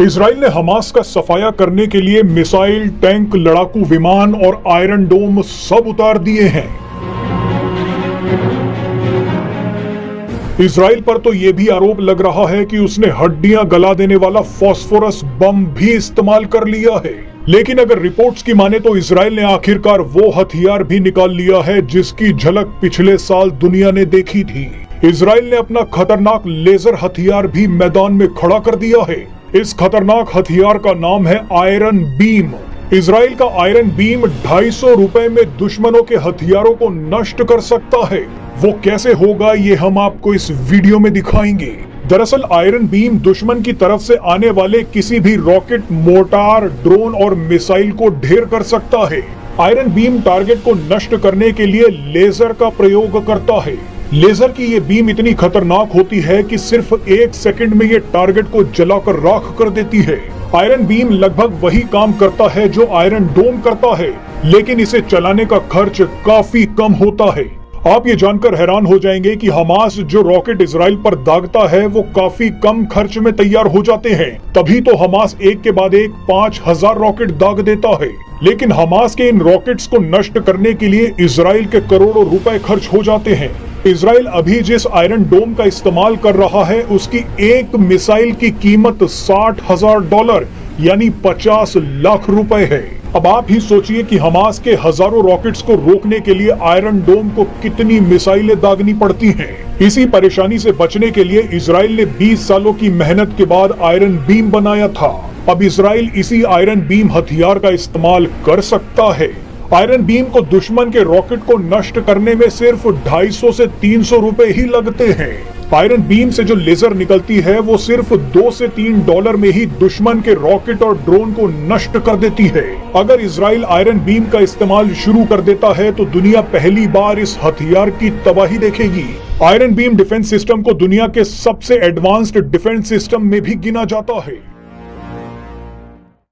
Israel ने Hamas का सफाया करने के लिए मिसाइल, टैंक, लड़ाकू विमान और आयरन डोम सब उतार दिए हैं। इजराइल पर तो यह भी आरोप लग रहा है कि उसने हड्डियां गला देने वाला फास्फोरस बम भी इस्तेमाल कर लिया है। लेकिन अगर रिपोर्ट्स की माने तो इजराइल ने आखिरकार वो हथियार भी निकाल लिया है जिसकी झलक पिछले साल दुनिया ने देखी थी। इजराइल ने अपना खतरनाक लेजर हथियार भी मैदान में खड़ा कर दिया है। इस खतरनाक हथियार का नाम है आयरन बीम। इजराइल का आयरन बीम 250 रुपए में दुश्मनों के हथियारों को नष्ट कर सकता है। वो कैसे होगा ये हम आपको इस वीडियो में दिखाएंगे। दरअसल आयरन बीम दुश्मन की तरफ से आने वाले किसी भी रॉकेट, मोर्टार, ड्रोन और मिसाइल को ढेर कर सकता है। आयरन बीम टारगेट को नष्ट करने के लिए लेजर का प्रयोग करता है। लेजर की ये बीम इतनी खतरनाक होती है कि सिर्फ 1 सेकंड में ये टारगेट को जलाकर राख कर देती है। आयरन बीम लगभग वही काम करता है जो आयरन डोम करता है, लेकिन इसे चलाने का खर्च काफी कम होता है। आप ये जानकर हैरान हो जाएंगे कि हमास जो रॉकेट इजराइल पर दागता है वो काफी कम खर्च में तैयार हो जाते हैं। तभी तो हमास एक के बाद एक 5000 रॉकेट दाग देता है। लेकिन हमास के इन रॉकेट्स को नष्ट करने के लिए इजराइल के करोड़ों रुपए खर्च हो जाते हैं। इजराइल अभी जिस आयरन डोम का इस्तेमाल कर रहा है उसकी एक मिसाइल की कीमत $60,000 यानी 50 लाख रुपए है। अब आप ही सोचिए कि हमास के हजारों रॉकेट्स को रोकने के लिए आयरन डोम को कितनी मिसाइलें दागनी पड़ती हैं। इसी परेशानी से बचने के लिए इजराइल ने 20 सालों की मेहनत के बाद आयरन बीम बनाया था। अब इजराइल इसी आयरन बीम हथियार का इस्तेमाल कर सकता है। आयरन बीम को दुश्मन के रॉकेट को नष्ट करने में सिर्फ 250 से 300 रुपए ही लगते हैं। आयरन बीम से जो लेजर निकलती है वो सिर्फ $2 से $3 में ही दुश्मन के रॉकेट और ड्रोन को नष्ट कर देती है। अगर इजराइल आयरन बीम का इस्तेमाल शुरू कर देता है तो दुनिया पहली बार इस हथियार की तबाही देखेगी। आयरन बीम डिफेंस सिस्टम को दुनिया के सबसे एडवांस्ड डिफेंस सिस्टम में भी गिना जाता है।